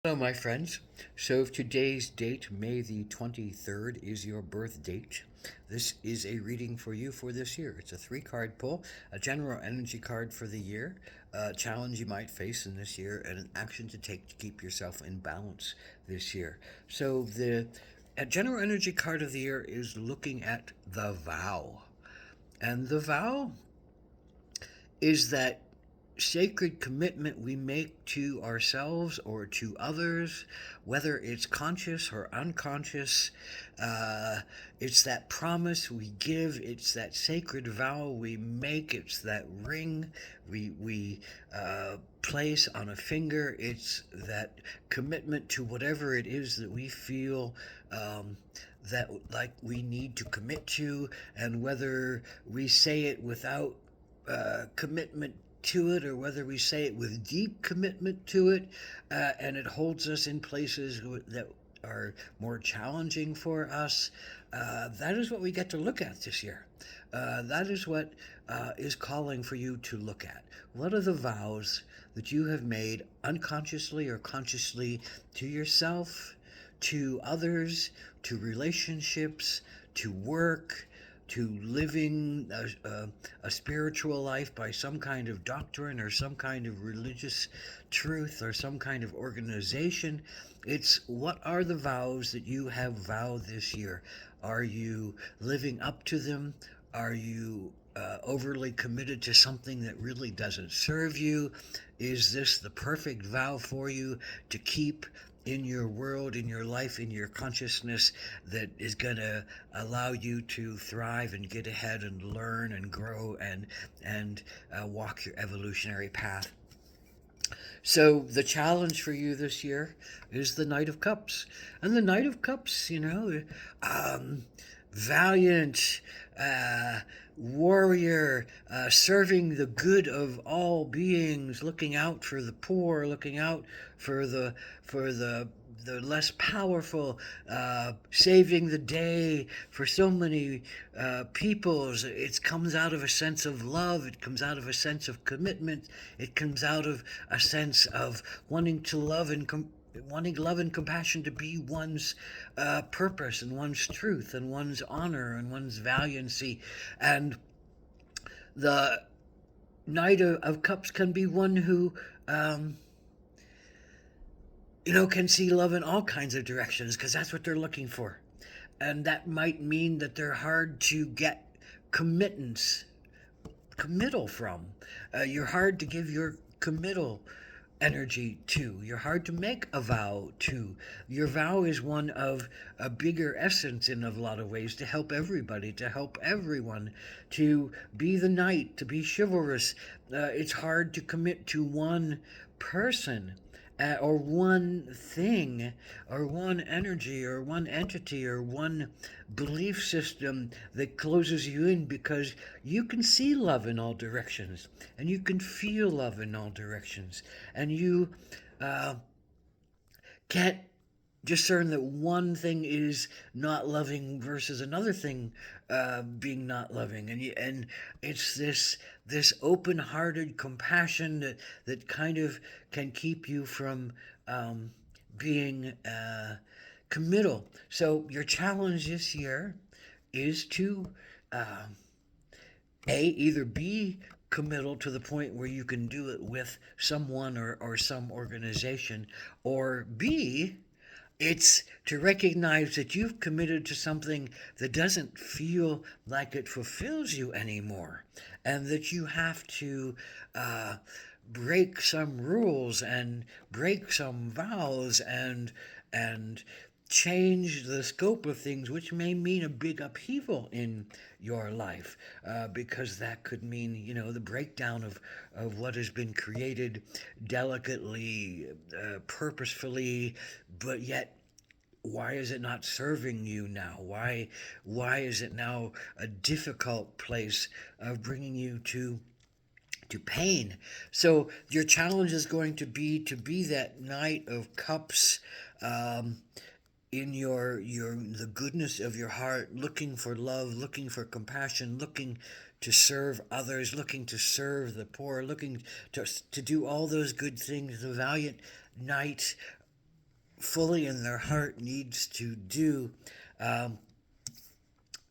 Hello, my friends. So, if today's date, May the 23rd, is your birth date, this is a reading for you for this year. It's a three-card pull, a general energy card for the year, a challenge you might face in this year, and an action to take to keep yourself in balance this year. So, the a general energy card of the year is looking at the vow. And the vow is that sacred commitment we make to ourselves or to others, whether it's conscious or unconscious. It's that promise we give, it's that sacred vow we make, it's that ring we place on a finger, it's that commitment to whatever it is that we feel. That like we need to commit to, and whether we say it without commitment to it, or whether we say it with deep commitment to it, and it holds us in places that are more challenging for us. That is what we get to look at this year. That is what is calling for you to look at. What are the vows that you have made unconsciously or consciously to yourself, to others, to relationships, to work, to living a spiritual life by some kind of doctrine or some kind of religious truth or some kind of organization? It's what are the vows that you have vowed this year? Are you living up to them? Are you overly committed to something that really doesn't serve you? Is this the perfect vow for you to keep in your world, in your life, in your consciousness, that is going to allow you to thrive and get ahead and learn and grow and walk your evolutionary path? So the challenge for you this year is the Knight of Cups. And the Knight of Cups, um, valiant, uh, warrior, serving the good of all beings, looking out for the poor, looking out for the less powerful, saving the day for so many peoples. It comes out of a sense of love. It comes out of a sense of commitment. It comes out of a sense of wanting to love and wanting love and compassion to be one's purpose and one's truth and one's honor and one's valiancy. And the Knight of Cups can be one who um, can see love in all kinds of directions, because that's what they're looking for. And that might mean that they're hard to get committance, committal from. You're hard to give your committal energy to. You're hard to make a vow to. Your vow is one of a bigger essence in a lot of ways, to help everybody, to help everyone, to be the knight, to be chivalrous. It's hard to commit to one person, or one thing, or one energy, or one entity, or one belief system that closes you in, because you can see love in all directions, and you can feel love in all directions, and you uh, can't discern that one thing is not loving versus another thing being not loving, and it's this open-hearted compassion that kind of can keep you from being committal. So your challenge this year is to uh, either be committal to the point where you can do it with someone or some organization, or B, it's to recognize that you've committed to something that doesn't feel like it fulfills you anymore, and that you have to uh, break some rules and break some vows and change the scope of things, which may mean a big upheaval in your life, because that could mean, the breakdown of what has been created delicately, purposefully, but yet why is it not serving you now? Why is it now a difficult place of bringing you to pain? So your challenge is going to be that Knight of Cups, um, in your the goodness of your heart, looking for love, looking for compassion, looking to serve others, looking to serve the poor, looking to do all those good things. The valiant knight fully in their heart needs to do. Um,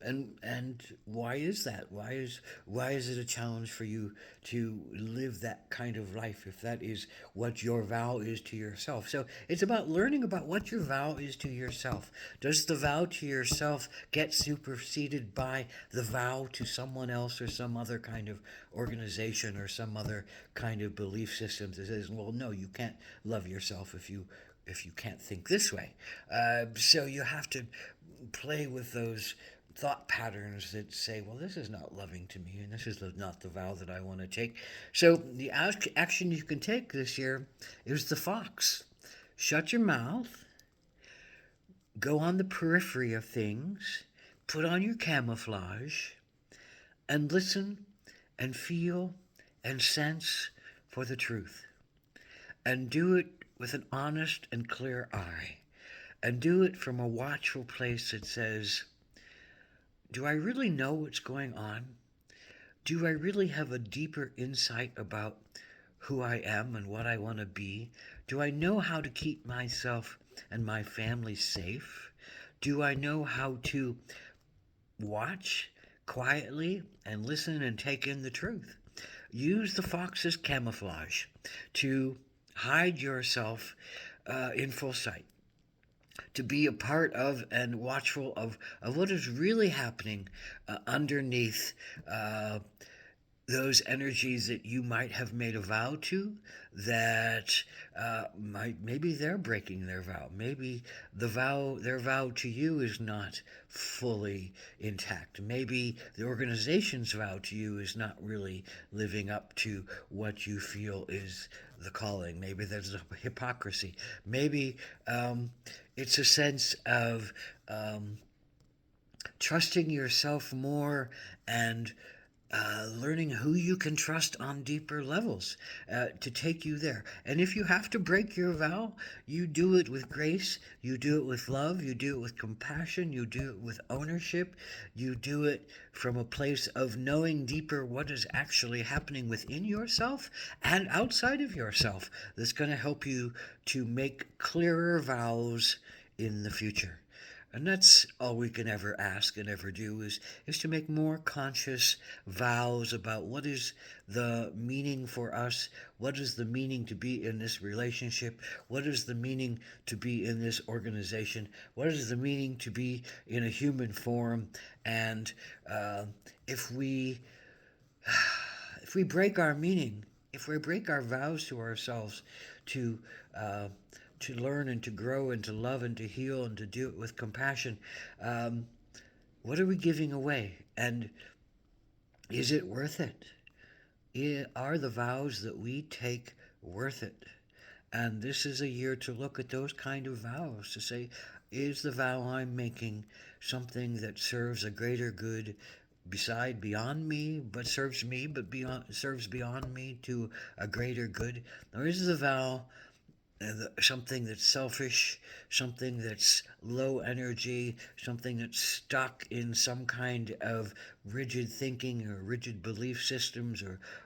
and why is that? Why is it a challenge for you to live that kind of life if that is what your vow is to yourself? So it's about learning about what your vow is to yourself. Does the vow to yourself get superseded by the vow to someone else or some other kind of organization or some other kind of belief system that says, well, no, you can't love yourself if you can't think this way. So you have to play with those thought patterns that say, well, this is not loving to me, and this is not the vow that I want to take. So the action you can take this year is the fox. Shut your mouth, go on the periphery of things, put on your camouflage, and listen and feel and sense for the truth. And do it with an honest and clear eye. And do it from a watchful place that says, do I really know what's going on? Do I really have a deeper insight about who I am and what I want to be? Do I know how to keep myself and my family safe? Do I know how to watch quietly and listen and take in the truth? Use the fox's camouflage to hide yourself in full sight, to be a part of and watchful of what is really happening underneath those energies that you might have made a vow to, that maybe they're breaking their vow. Maybe their vow to you is not fully intact. Maybe the organization's vow to you is not really living up to what you feel is the calling. Maybe there's a hypocrisy. Maybe it's a sense of trusting yourself more and learning who you can trust on deeper levels to take you there. And if you have to break your vow, you do it with grace, you do it with love, you do it with compassion, you do it with ownership, you do it from a place of knowing deeper what is actually happening within yourself and outside of yourself. That's going to help you to make clearer vows in the future. And that's all we can ever ask and ever do is to make more conscious vows about what is the meaning for us, what is the meaning to be in this relationship, what is the meaning to be in this organization, what is the meaning to be in a human form. And if we if we break our meaning, if we break our vows to ourselves to uh, to learn and to grow and to love and to heal and to do it with compassion, um, what are we giving away? And is it worth it? Are the vows that we take worth it? And this is a year to look at those kind of vows to say, is the vow I'm making something that serves a greater good beyond me, but serves beyond me to a greater good? Or is the vow something that's selfish, something that's low energy, something that's stuck in some kind of rigid thinking or rigid belief systems,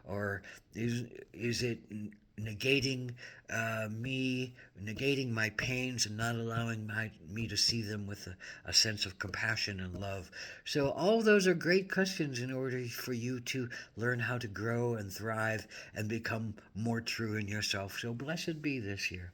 or is it negating negating my pains and not allowing me to see them with a sense of compassion and love? So all of those are great questions in order for you to learn how to grow and thrive and become more true in yourself. So blessed be this year.